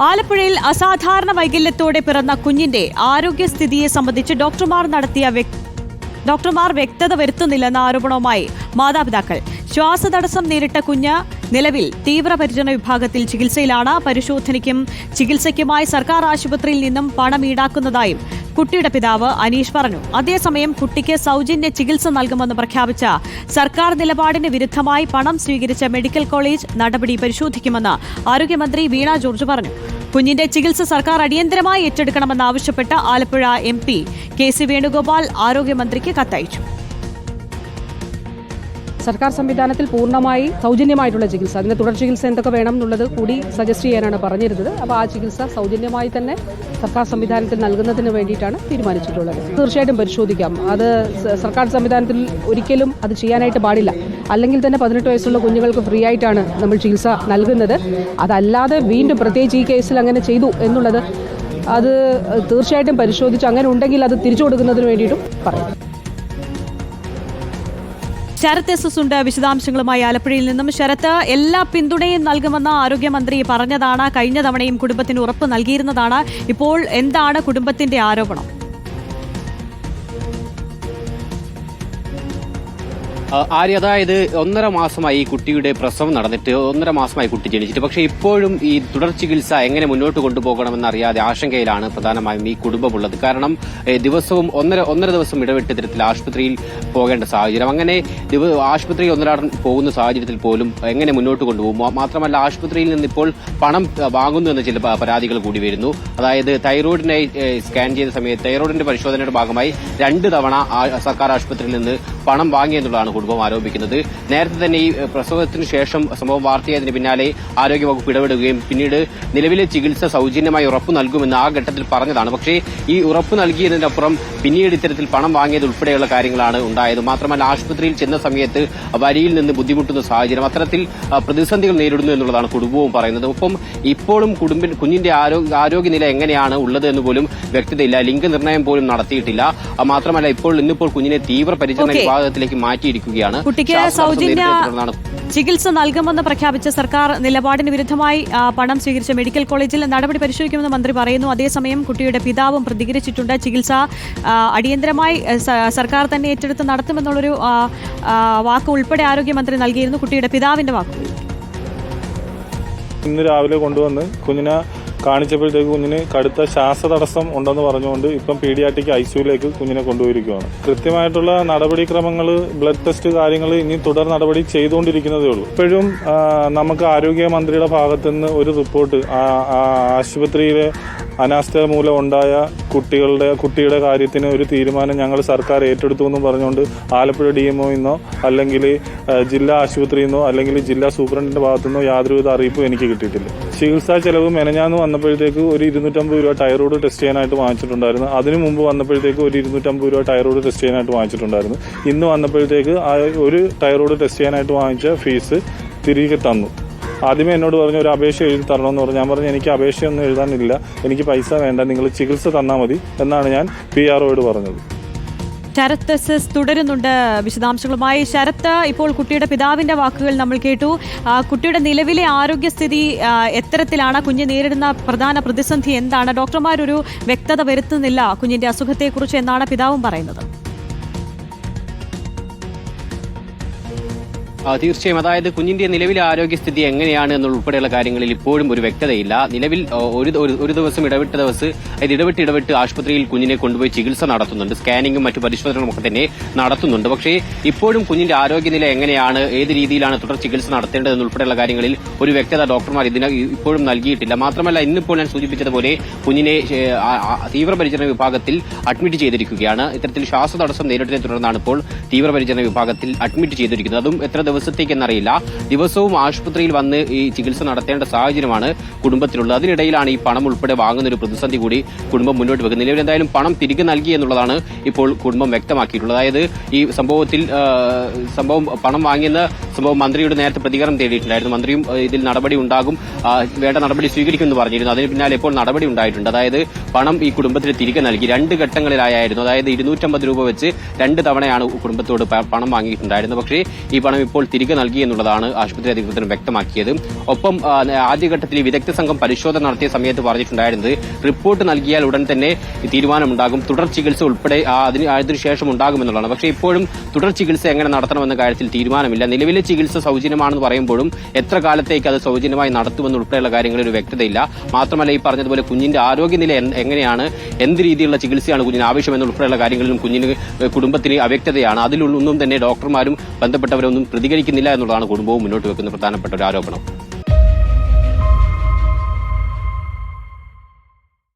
ആലപ്പുഴയിൽ അസാധാരണ വൈകല്യത്തോടെ പിറന്ന കുഞ്ഞിന്റെ ആരോഗ്യസ്ഥിതിയെ സംബന്ധിച്ച് ഡോക്ടർമാർ വ്യക്തത വരുത്തുന്നില്ലെന്ന ആരോപണവുമായി മാതാപിതാക്കൾ. ശ്വാസതടസ്സം നേരിട്ട കുഞ്ഞ് നിലവിൽ തീവ്രപരിചരണ വിഭാഗത്തിൽ ചികിത്സയിലാണ്. പരിശോധനയ്ക്കും ചികിത്സയ്ക്കുമായി സർക്കാർ ആശുപത്രിയിൽ നിന്നും പണം ഈടാക്കുന്നതായും കുട്ടിയുടെ പിതാവ് അനീഷ് പറഞ്ഞു. അതേസമയം കുട്ടിക്ക് സൗജന്യ ചികിത്സ നൽകുമെന്ന് പ്രഖ്യാപിച്ച സർക്കാർ നിലപാടിന് വിരുദ്ധമായി പണം സ്വീകരിച്ച മെഡിക്കൽ കോളേജ് നടപടി പരിശോധിക്കുമെന്ന് ആരോഗ്യമന്ത്രി വീണ ജോർജ് പറഞ്ഞു. കുഞ്ഞിന്റെ ചികിത്സ സർക്കാർ അടിയന്തരമായി ഏറ്റെടുക്കണമെന്നാവശ്യപ്പെട്ട് ആലപ്പുഴ MP KC വേണുഗോപാൽ ആരോഗ്യമന്ത്രിക്ക് കത്തയച്ചു. സർക്കാർ സംവിധാനത്തിൽ പൂർണ്ണമായി സൗജന്യമായിട്ടുള്ള ചികിത്സ, അതിന്റെ തുടർ ചികിത്സ എന്തൊക്കെ വേണം എന്നുള്ളത് കൂടി സജസ്റ്റ് ചെയ്യാനാണ് പറഞ്ഞിരുന്നത്. അപ്പോൾ ആ ചികിത്സ സൗജന്യമായി തന്നെ സർക്കാർ സംവിധാനത്തിൽ നൽകുന്നതിന് വേണ്ടിയിട്ടാണ് തീരുമാനിച്ചിട്ടുള്ളത്. തീർച്ചയായിട്ടും പരിശോധിക്കാം. അത് സർക്കാർ സംവിധാനത്തിൽ ഒരിക്കലും അത് ചെയ്യാനായിട്ട് പാടില്ല. അല്ലെങ്കിൽ തന്നെ 18 വയസ്സുള്ള കുഞ്ഞുങ്ങൾക്ക് ഫ്രീ ആയിട്ടാണ് നമ്മൾ ചികിത്സ നൽകുന്നത്. അതല്ലാതെ വീണ്ടും പ്രത്യേകിച്ച് ഈ കേസിൽ അങ്ങനെ ചെയ്തു എന്നുള്ളത് അത് തീർച്ചയായിട്ടും പരിശോധിച്ച് അങ്ങനെ ഉണ്ടെങ്കിൽ അത് തിരിച്ചു കൊടുക്കുന്നതിന് വേണ്ടിയിട്ടും പറയും. ശരത് SS ഉണ്ട് വിശദാംശങ്ങളുമായി ആലപ്പുഴയിൽ നിന്നും. ശരത്ത്, എല്ലാ പിന്തുണയും നൽകുമെന്ന് ആരോഗ്യമന്ത്രി പറഞ്ഞതാണ്. കഴിഞ്ഞ തവണയും കുടുംബത്തിന് ഉറപ്പ് നൽകിയിരുന്നതാണ്. ഇപ്പോൾ എന്താണ് കുടുംബത്തിന്റെ ആരോപണം? അതായത് 1.5 മാസമായി ഈ കുട്ടിയുടെ പ്രസവം നടന്നിട്ട് 1.5 മാസമായി കുട്ടി ജനിച്ചിട്ട്. പക്ഷേ ഇപ്പോഴും ഈ തുടർ ചികിത്സ എങ്ങനെ മുന്നോട്ട് കൊണ്ടുപോകണമെന്നറിയാതെ ആശങ്കയിലാണ് പ്രധാനമായും ഈ കുടുംബമുള്ളത്. കാരണം ദിവസവും ഒന്നര ദിവസം ഇടവിട്ട് ഇത്തരത്തിൽ ആശുപത്രിയിൽ പോകേണ്ട സാഹചര്യം. അങ്ങനെ ആശുപത്രിയിൽ ഒന്നരാടം പോകുന്ന സാഹചര്യത്തിൽ പോലും എങ്ങനെ മുന്നോട്ട് കൊണ്ടുപോകും? മാത്രമല്ല, ആശുപത്രിയിൽ നിന്ന് ഇപ്പോൾ പണം വാങ്ങുന്നു എന്ന ചില പരാതികൾ കൂടി വരുന്നു. അതായത് തൈറോയിഡിനായി സ്കാൻ ചെയ്ത സമയത്ത് തൈറോയിഡിന്റെ പരിശോധനയുടെ ഭാഗമായി 2 തവണ സർക്കാർ ആശുപത്രിയിൽ നിന്ന് പണം വാങ്ങിയെന്നുള്ളതാണ് കുടുംബം ആരോപിക്കുന്നത്. നേരത്തെ തന്നെ ഈ പ്രസവത്തിന് ശേഷം സംഭവം വാർത്തയായതിന് പിന്നാലെ ആരോഗ്യവകുപ്പ് ഇടപെടുകയും പിന്നീട് നിലവിലെ ചികിത്സ സൗജന്യമായി ഉറപ്പു നൽകുമെന്ന് ആ ഘട്ടത്തിൽ പറഞ്ഞതാണ്. പക്ഷേ ഈ ഉറപ്പ് നൽകിയതിനപ്പുറം പിന്നീട് ഇത്തരത്തിൽ പണം വാങ്ങിയത് ഉൾപ്പെടെയുള്ള കാര്യങ്ങളാണ് ഉണ്ടായത്. മാത്രമല്ല, ആശുപത്രിയിൽ ചെന്ന സമയത്ത് വരിയിൽ നിന്ന് ബുദ്ധിമുട്ടുന്ന സാഹചര്യം, അത്തരത്തിൽ പ്രതിസന്ധികൾ നേരിടുന്നു എന്നുള്ളതാണ് കുടുംബവും പറയുന്നത്. ഒപ്പം ഇപ്പോഴും കുഞ്ഞിന്റെ ആരോഗ്യനില എങ്ങനെയാണ് ഉള്ളത് എന്ന് പോലും വ്യക്തതയില്ല. ലിംഗനിർണ്ണയം പോലും നടത്തിയിട്ടില്ല. മാത്രമല്ല, ഇന്നിപ്പോൾ കുഞ്ഞിനെ തീവ്രപരിചരണ വിഭാഗത്തിലേക്ക് മാറ്റിയിരിക്കുകയാണ്. കുട്ടിക്ക് സൗജന്യ ചികിത്സ നൽകുമെന്ന് പ്രഖ്യാപിച്ച സർക്കാർ നിലപാടിന് വിരുദ്ധമായി പണം സ്വീകരിച്ച മെഡിക്കൽ കോളേജിൽ നടപടി പരിശോധിക്കുമെന്ന് മന്ത്രി പറയുന്നു. അതേസമയം കുട്ടിയുടെ പിതാവും പ്രതികരിച്ചിട്ടുണ്ട്. ചികിത്സ അടിയന്തരമായി സർക്കാർ തന്നെ ഏറ്റെടുത്ത് നടത്തുമെന്നുള്ളൊരു വാക്ക് ഉൾപ്പെടെ ആരോഗ്യമന്ത്രി നൽകിയിരുന്നു. കുട്ടിയുടെ പിതാവിന്റെ വാക്കുകൾ ഇന്ന് രാവിലെ കൊണ്ടുവന്ന് കുഞ്ഞിനെ കാണിച്ചപ്പോഴത്തേക്ക് കുഞ്ഞിന് കടുത്ത ശ്വാസതടസ്സം ഉണ്ടെന്ന് പറഞ്ഞുകൊണ്ട് ഇപ്പം പീഡിയാട്രിക് ICUയിലേക്ക് കുഞ്ഞിനെ കൊണ്ടുപോയിരിക്കുകയാണ്. കൃത്യമായിട്ടുള്ള നടപടിക്രമങ്ങൾ, ബ്ലഡ് ടെസ്റ്റ് കാര്യങ്ങൾ ഇനി തുടർ നടപടി ചെയ്തുകൊണ്ടിരിക്കുന്നതേ ഉള്ളൂ. ഇപ്പോഴും നമുക്ക് ആരോഗ്യമന്ത്രിയുടെ ഭാഗത്തുനിന്ന് ഒരു റിപ്പോർട്ട് ആശുപത്രിയിലെ അനാസ്ഥ മൂലം ഉണ്ടായ കുട്ടിയുടെ കാര്യത്തിന് ഒരു തീരുമാനം ഞങ്ങൾ സർക്കാർ ഏറ്റെടുത്തു എന്ന് പറഞ്ഞുകൊണ്ട് ആലപ്പുഴ DMOന്നോ അല്ലെങ്കിൽ ജില്ലാ ആശുപത്രിയിൽ നിന്നോ അല്ലെങ്കിൽ ജില്ലാ സൂപ്രണ്ടിന്റെ ഭാഗത്തുനിന്നോ യാതൊരുവിധ അറിയിപ്പും എനിക്ക് കിട്ടിയിട്ടില്ല. ചികിത്സാ ചെലവ് മെനഞ്ഞാന്ന് വന്നപ്പോഴത്തേക്ക് ഒരു 250 രൂപ തൈറോയ്ഡ് ടെസ്റ്റ് ചെയ്യാനായിട്ട് വാങ്ങിച്ചിട്ടുണ്ടായിരുന്നു. അതിനു മുമ്പ് വന്നപ്പോഴത്തേക്ക് ഒരു 250 രൂപ തൈറോയ്ഡ് ടെസ്റ്റ് ചെയ്യാനായിട്ട് വാങ്ങിച്ചിട്ടുണ്ടായിരുന്നു. ഇന്ന് വന്നപ്പോഴത്തേക്ക് ഒരു തൈറോയ്ഡ് ടെസ്റ്റ് ചെയ്യാനായിട്ട് വാങ്ങിച്ച ഫീസ് തിരികെ തന്നു. ആദ്യമേ എന്നോട് പറഞ്ഞു ഒരു അപേക്ഷ എഴുതി തരണമെന്ന് പറഞ്ഞു. ഞാൻ പറഞ്ഞു എനിക്ക് അപേക്ഷയൊന്നും എഴുതാനില്ല, എനിക്ക് പൈസ വേണ്ട, നിങ്ങൾ ചികിത്സ തന്നാൽ മതി എന്നാണ് ഞാൻ PROയോട് പറഞ്ഞത്. ശരത് SS തുടരുന്നുണ്ട് വിശദാംശങ്ങളുമായി. ശരത്ത്, ഇപ്പോൾ കുട്ടിയുടെ പിതാവിന്റെ വാക്കുകൾ നമ്മൾ കേട്ടു. കുട്ടിയുടെ നിലവിലെ ആരോഗ്യസ്ഥിതി എത്തരത്തിലാണ്? കുഞ്ഞ് നേരിടുന്ന പ്രധാന പ്രതിസന്ധി എന്താണ്? ഡോക്ടർമാരൊരു വ്യക്തത വരുത്തുന്നില്ല കുഞ്ഞിന്റെ അസുഖത്തെക്കുറിച്ച് എന്നാണ് പിതാവും പറയുന്നത്. തീർച്ചയായും. അതായത് കുഞ്ഞിന്റെ നിലവിലെ ആരോഗ്യസ്ഥിതി എങ്ങനെയാണ് എന്നുൾപ്പെടെയുള്ള കാര്യങ്ങളിൽ ഇപ്പോഴും ഒരു വ്യക്തതയില്ല. നിലവിൽ ഒരു ദിവസം ഇടവിട്ട് ആശുപത്രിയിൽ കുഞ്ഞിനെ കൊണ്ടുപോയി ചികിത്സ നടത്തുന്നുണ്ട്. സ്കാനിങ്ങും മറ്റു പരിശോധനകളും ഒക്കെ തന്നെ നടത്തുന്നുണ്ട്. പക്ഷേ ഇപ്പോഴും കുഞ്ഞിന്റെ ആരോഗ്യനില എങ്ങനെയാണ്, ഏത് രീതിയിലാണ് തുടർ ചികിത്സ നടത്തേണ്ടതെന്നുൾപ്പെടെയുള്ള കാര്യങ്ങളിൽ ഒരു വ്യക്തത ഡോക്ടർമാർ ഇപ്പോഴും നൽകിയിട്ടില്ല. മാത്രമല്ല, ഇന്നിപ്പോൾ ഞാൻ സൂചിപ്പിച്ചതുപോലെ കുഞ്ഞിനെ തീവ്രപരിചരണ വിഭാഗത്തിൽ അഡ്മിറ്റ് ചെയ്തിരിക്കുകയാണ്. ഇത്തരത്തിൽ ശ്വാസതടസ്സം നേരിട്ടതിനെ തുടർന്നാണ് ഇപ്പോൾ തീവ്രപരിചരണ വിഭാഗത്തിൽ അഡ്മിറ്റ് ചെയ്തിരിക്കുന്നത്. അതും എത്ര ദിവസത്തേക്കെന്നറിയില്ല. ദിവസവും ആശുപത്രിയിൽ വന്ന് ഈ ചികിത്സ നടത്തേണ്ട സാഹചര്യമാണ് കുടുംബത്തിലുള്ളത്. അതിനിടയിലാണ് ഈ പണം ഉൾപ്പെടെ വാങ്ങുന്ന ഒരു പ്രതിസന്ധി കൂടി കുടുംബം മുന്നോട്ട് വെക്കുന്നത്. നിലവിൽ എന്തായാലും പണം തിരികെ നൽകി എന്നുള്ളതാണ് ഇപ്പോൾ കുടുംബം വ്യക്തമാക്കിയിട്ടുള്ളത്. അതായത് ഈ പണം വാങ്ങിയെന്ന സംഭവം മന്ത്രിയുടെ നേരത്തെ പ്രതികരണം തേടിയിട്ടുണ്ടായിരുന്നു. മന്ത്രിയും ഇതിൽ നടപടി ഉണ്ടാകും, വേണ്ട നടപടി സ്വീകരിക്കുമെന്ന് പറഞ്ഞിരുന്നു. അതിന് പിന്നാലെ ഇപ്പോൾ നടപടി ഉണ്ടായിട്ടുണ്ട്. അതായത് പണം ഈ കുടുംബത്തിന് തിരികെ നൽകി 2 ഘട്ടങ്ങളിലായിരുന്നു. അതായത് 250 രൂപ വെച്ച് 2 തവണയാണ് കുടുംബത്തിന് കുടുംബത്തോട് പണം വാങ്ങിയിട്ടുണ്ടായിരുന്നു. പക്ഷേ ഈ പണം ഇപ്പോൾ തിരികെ നൽകി എന്നുള്ളതാണ് ആശുപത്രി അധികൃതർ വ്യക്തമാക്കിയത്. ഒപ്പം ആദ്യഘട്ടത്തിൽ വിദഗ്ധ സംഘം പരിശോധന നടത്തിയ സമയത്ത് പറഞ്ഞിട്ടുണ്ടായിരുന്നത് റിപ്പോർട്ട് നൽകിയാൽ ഉടൻ തന്നെ തീരുമാനമുണ്ടാകും, തുടർ ചികിത്സ ഉൾപ്പെടെ അതിനുശേഷം ഉണ്ടാകുമെന്നുള്ളതാണ്. പക്ഷേ ഇപ്പോഴും തുടർ ചികിത്സ എങ്ങനെ നടത്തണമെന്ന കാര്യത്തിൽ തീരുമാനമില്ല. നിലവിലെ ചികിത്സ സൗജന്യമാണെന്ന് പറയുമ്പോഴും എത്ര കാലത്തേക്ക് അത് സൗജന്യമായി നടത്തുമെന്നുൾപ്പെടെയുള്ള കാര്യങ്ങളിൽ ഒരു വ്യക്തതയില്ല. മാത്രമല്ല, ഈ പറഞ്ഞതുപോലെ കുഞ്ഞിന്റെ ആരോഗ്യനില എങ്ങനെയാണ്, എന്ത് രീതിയിലുള്ള ചികിത്സയാണ് കുഞ്ഞിന് ആവശ്യമെന്നുൾപ്പെടെയുള്ള കാര്യങ്ങളിലും കുടുംബത്തിന് അവ്യക്തതയാണ്. അതിലൊന്നും തന്നെ ഡോക്ടർമാരും ബന്ധപ്പെട്ടവരൊന്നും പ്രതികരിക്കുന്നില്ല എന്നുള്ളതാണ് കുടുംബവും മുന്നോട്ട് വെക്കുന്ന പ്രധാനപ്പെട്ട ഒരു ആരോപണം.